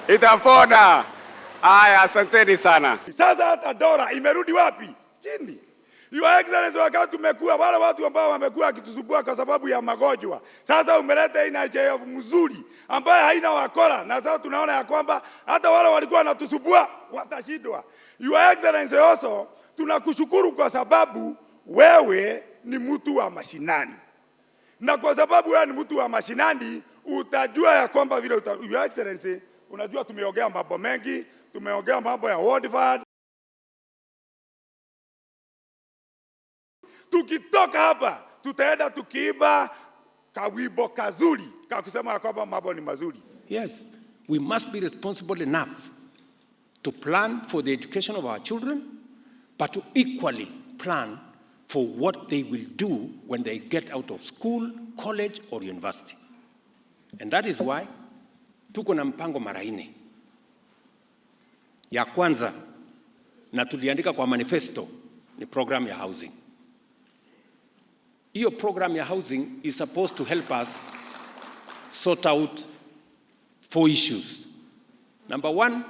Itapona. Haya, asanteni sana. Sasa hata dola imerudi wapi? Chini. Your Excellency, wakati tumekuwa wale watu ambao wamekuwa akitusumbua kwa sababu ya magonjwa, sasa umeleta NHIF mzuri ambaye haina wakora, na sasa tunaona ya kwamba hata wale walikuwa wanatusumbua watashindwa. Your Excellency, also tunakushukuru kwa sababu wewe ni mtu wa mashinani, na kwa sababu wewe ni mtu wa mashinani utajua ya kwamba vile Your Excellency, unajua tumeongea mambo mengi, tumeongea mambo ya World Fund. Tukitoka hapa tutaenda tukiiba kawibo kazuri kakusema ya kwamba mambo ni mazuri. Yes, we must be responsible enough to plan for the education of our children, but to equally plan for what they will do when they get out of school, college or university. And that is why tuko na mpango mara nne. Ya kwanza, na tuliandika kwa manifesto, ni program ya housing. Hiyo program ya housing is supposed to help us sort out 4 issues. Number 1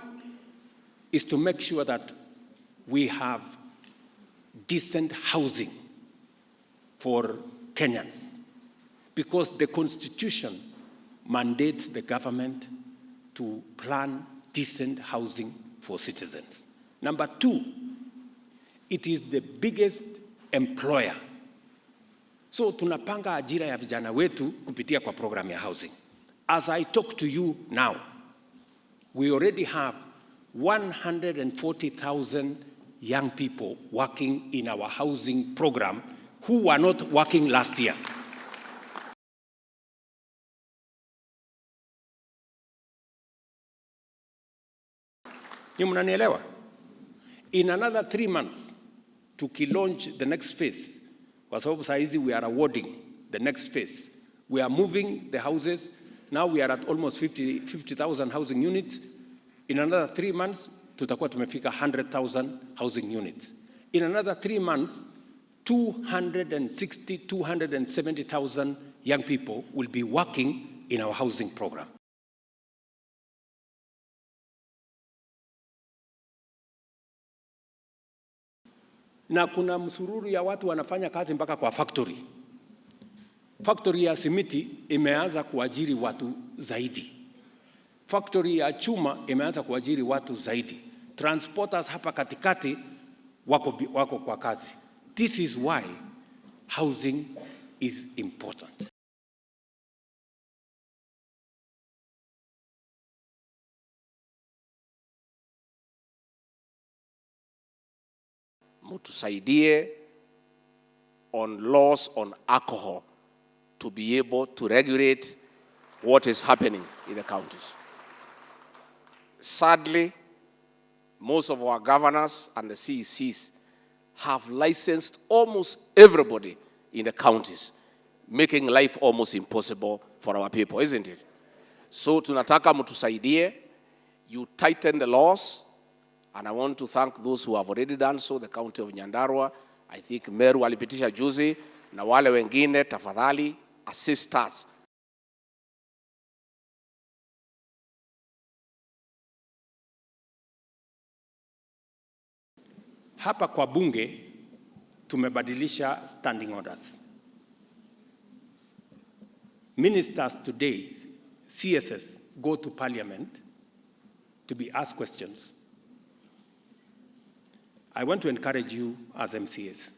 is to make sure that we have decent housing for Kenyans, because the Constitution mandates the government to plan decent housing for citizens. Number 2, it is the biggest employer. So tunapanga ajira ya vijana wetu kupitia kwa program ya housing. As I talk to you now, we already have 140,000 young people working in our housing program who were not working last year. Ni mnanielewa? In another 3 months, tukilaunch the next phase, kwa sababu saa hizi we are awarding the next phase. We are moving the houses. Now we are at almost 50,000 housing units. In another 3 months, tutakuwa tumefika 100,000 housing units. In another 3 months, 270,000 young people will be working in our housing program. Na kuna msururu ya watu wanafanya kazi mpaka kwa factory. Factory ya simiti imeanza kuajiri watu zaidi. Factory ya chuma imeanza kuajiri watu zaidi. Transporters hapa katikati wako kwa kazi. This is why housing is important. Mutusaidie on laws on alcohol to be able to regulate what is happening in the counties. Sadly, most of our governors and the CECs have licensed almost everybody in the counties, making life almost impossible for our people, isn't it? So tunataka mutusaidie, you tighten the laws. And I want to thank those who have already done so, the county of Nyandarua. I think Meru walipitisha juzi, na wale wengine tafadhali assist us. Hapa kwa bunge tumebadilisha standing orders. Ministers today, CSS, go to parliament to be asked questions. I want to encourage you as MCAs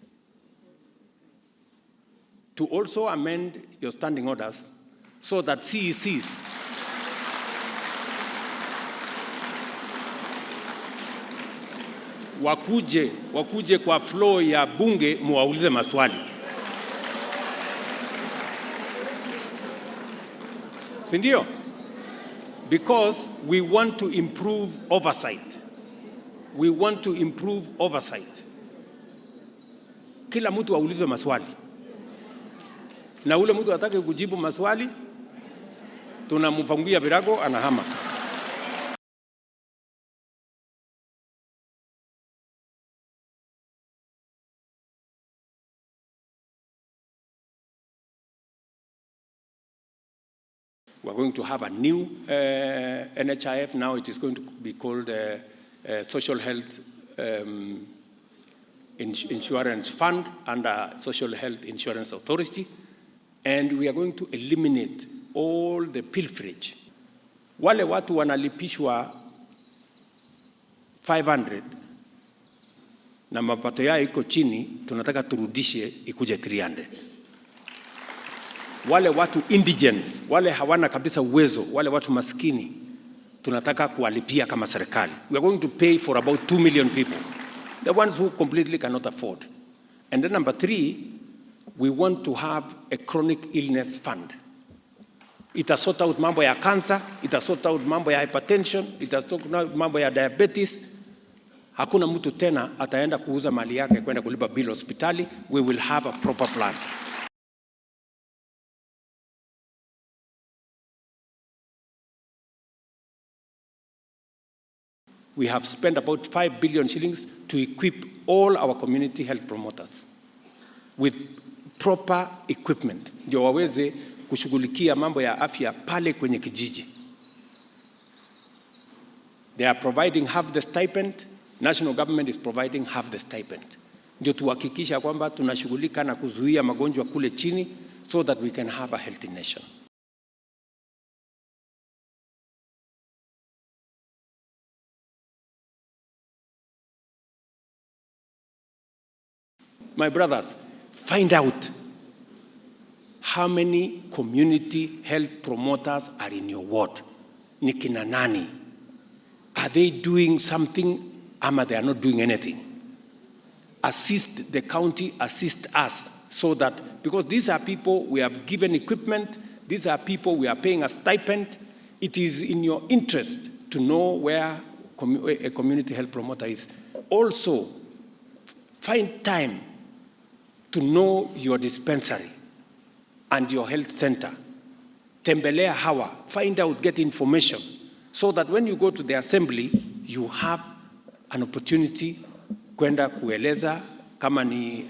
to also amend your standing orders so that CECs wakuje kwa floor ya bunge muwaulize maswali. Si ndio? Because we want to improve oversight. We want to improve oversight. Kila mtu aulizwe maswali. Na ule mtu atake kujibu maswali, tunamfungia virago anahama. We're going to have a new NHIF. Now it is going to be called Social Health Insurance Fund under Social Health Insurance Authority. And we are going to eliminate all the pilferage. Wale watu wanalipishwa 500 na mapato yao iko chini, tunataka turudishe ikuje 300. Wale watu indigents, wale hawana kabisa uwezo, wale watu maskini, tunataka kuwalipia kama serikali. We are going to pay for about 2 million people, the ones who completely cannot afford. And then number 3, we want to have a chronic illness fund. Itasort out mambo ya cancer, itasort out mambo ya hypertension, itasort out mambo ya diabetes. Hakuna mtu tena ataenda kuuza mali yake kwenda kulipa bill hospitali. We will have a proper plan. We have spent about 5 billion shillings to equip all our community health promoters with proper equipment, ndio waweze kushughulikia mambo ya afya pale kwenye kijiji. They are providing half the stipend. National government is providing half the stipend. Ndio tuhakikisha kwamba tunashughulika na kuzuia magonjwa kule chini so that we can have a healthy nation. My brothers, find out how many community health promoters are in your ward. Ni kina nani? Are they doing something ama they are not doing anything? Assist the county, assist us so that, because these are people we have given equipment, these are people we are paying a stipend. It is in your interest to know where a community health promoter is. Also, find time to know your dispensary and your health center. Tembelea hawa, find out, get information, so that when you go to the assembly, you have an opportunity kwenda kueleza kama ni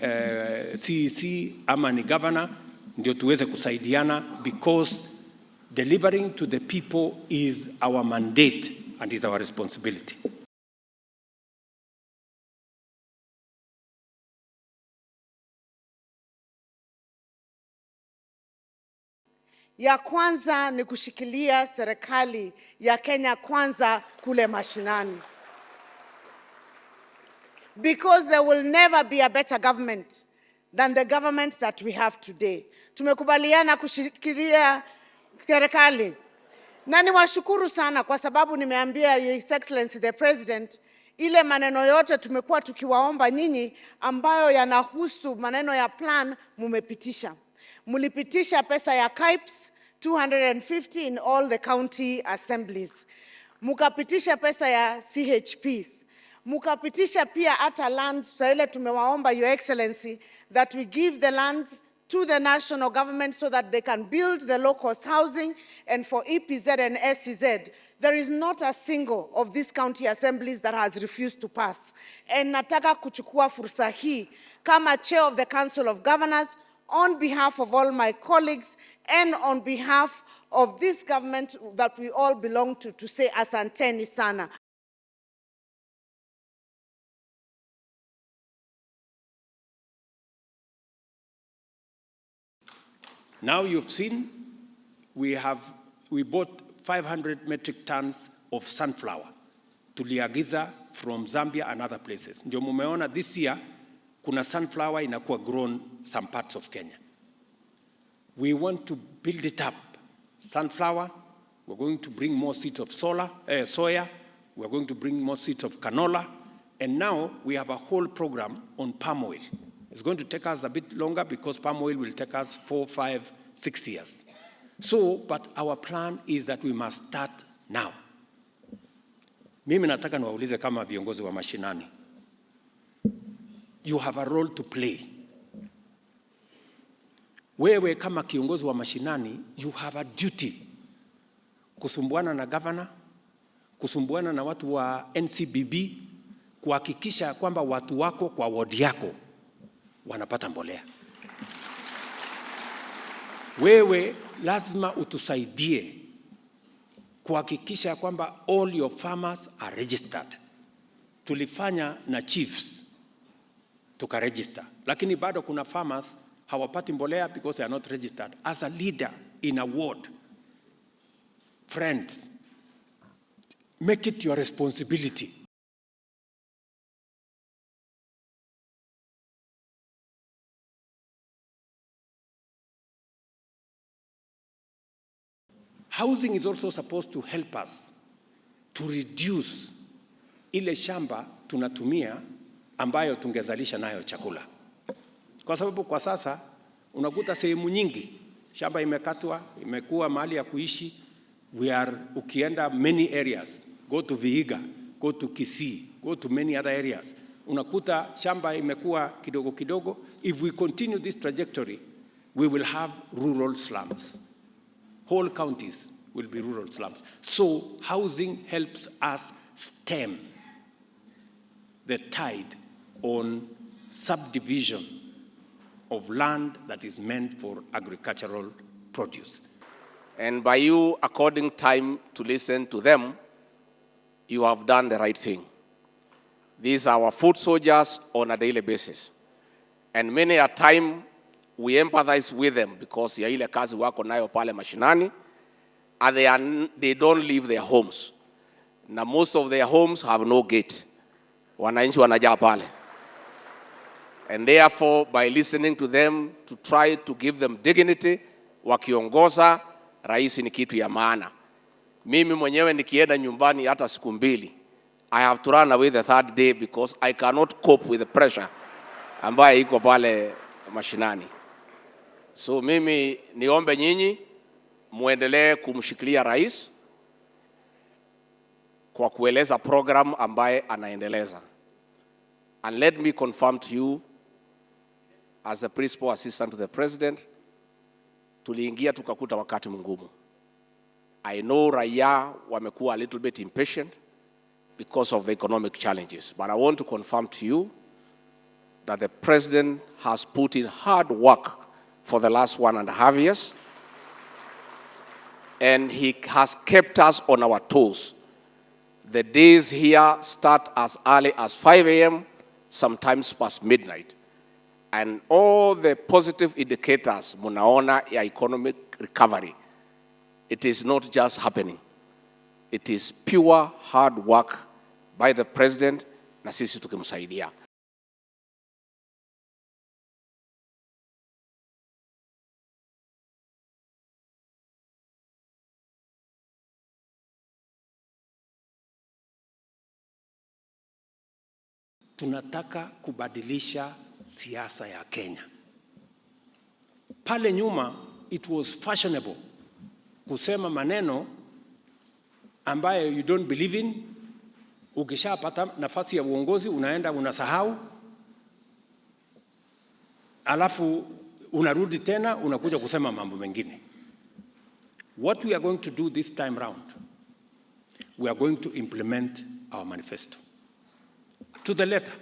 CEC ama ni governor, ndio tuweze kusaidiana, because delivering to the people is our mandate and is our responsibility. Ya kwanza ni kushikilia serikali ya Kenya kwanza kule mashinani. Because there will never be a better government than the government that we have today. Tumekubaliana kushikilia serikali. Na niwashukuru sana kwa sababu nimeambia His Excellency the President, ile maneno yote tumekuwa tukiwaomba nyinyi ambayo yanahusu maneno ya plan mumepitisha. Mulipitisha pesa ya KIPES 250 in all the county assemblies. Mukapitisha pesa ya CHPs. Mukapitisha pia hata land. Sa ile tumewaomba Your Excellency that we give the lands to the national government so that they can build the low-cost housing. And for EPZ and SEZ, there is not a single of these county assemblies that has refused to pass. And nataka kuchukua fursa hii kama chair of the Council of Governors, on behalf of all my colleagues and on behalf of this government that we all belong to say asanteni sana. Now you've seen, we bought 500 metric tons of sunflower tuliagiza from Zambia and other places. Ndio mumeona this year kuna sunflower inakuwa grown some parts of Kenya. We want to build it up. Sunflower, we're going to bring more seeds of soya, we're going to bring more seeds of canola, and now we have a whole program on palm oil. It's going to take us a bit longer because palm oil will take us 4, 5, 6 years. So, but our plan is that we must start now. Mimi nataka niwaulize kama viongozi wa mashinani. You have a role to play. Wewe kama kiongozi wa mashinani, you have a duty. Kusumbuana na governor, kusumbuana na watu wa NCBB, kuhakikisha kwamba watu wako kwa ward yako wanapata mbolea. Wewe lazima utusaidie kuhakikisha kwamba all your farmers are registered. Tulifanya na chiefs tukaregister, lakini bado kuna farmers hawapati mbolea because they are not registered. As a leader in a ward, friends, make it your responsibility Housing is also supposed to help us to reduce ile shamba tunatumia ambayo tungezalisha nayo chakula. Kwa sababu kwa sasa unakuta sehemu nyingi shamba imekatwa, imekuwa mahali ya kuishi. Ukienda many areas, go to Vihiga, go to Kisii, go to many other areas, unakuta shamba imekuwa kidogo kidogo. If we continue this trajectory, we will have rural slums. Whole counties will be rural slums. So housing helps us stem the tide on subdivision of land that is meant for agricultural produce. And by you according time to listen to them, you have done the right thing. These are our foot soldiers on a daily basis. And many a time we empathize with them because ya ile kazi wako nayo pale mashinani, and they don't leave their homes. Na most of their homes have no gate. Wananchi wanajaa pale. And therefore, by listening to them, to try to give them dignity, wakiongoza, rais ni kitu ya maana. Mimi mwenyewe nikienda nyumbani hata siku mbili, I have to run away the third day because I cannot cope with the pressure ambayo iko pale mashinani. So mimi niombe nyinyi muendelee kumshikilia rais kwa kueleza program ambaye anaendeleza. And let me confirm to you, as the principal assistant to the president, tuliingia tukakuta wakati mgumu. I know raia wamekuwa a little bit impatient because of the economic challenges. But I want to confirm to you that the president has put in hard work for the last 1.5 years. And he has kept us on our toes. The days here start as early as 5 a.m., sometimes past midnight. And all the positive indicators, munaona ya economic recovery, it is not just happening. It is pure hard work by the president na sisi tukimsaidia. Tunataka kubadilisha siasa ya Kenya. Pale nyuma, it was fashionable kusema maneno ambayo you don't believe in. Ukishapata nafasi ya uongozi unaenda unasahau, alafu unarudi tena unakuja kusema mambo mengine. What we are going to do this time round, we are going to implement our manifesto to the letter.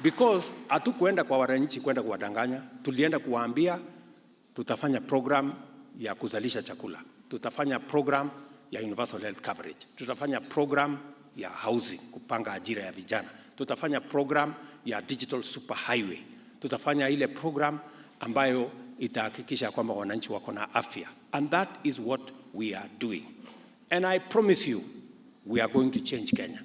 Because hatukuenda kwa wananchi kwenda kuwadanganya, tulienda kuwaambia tutafanya program ya kuzalisha chakula, tutafanya program ya universal health coverage, tutafanya program ya housing, kupanga ajira ya vijana, tutafanya program ya digital super highway, tutafanya ile program ambayo itahakikisha kwamba wananchi wako na afya. And that is what we are doing. And I promise you, we are going to change Kenya.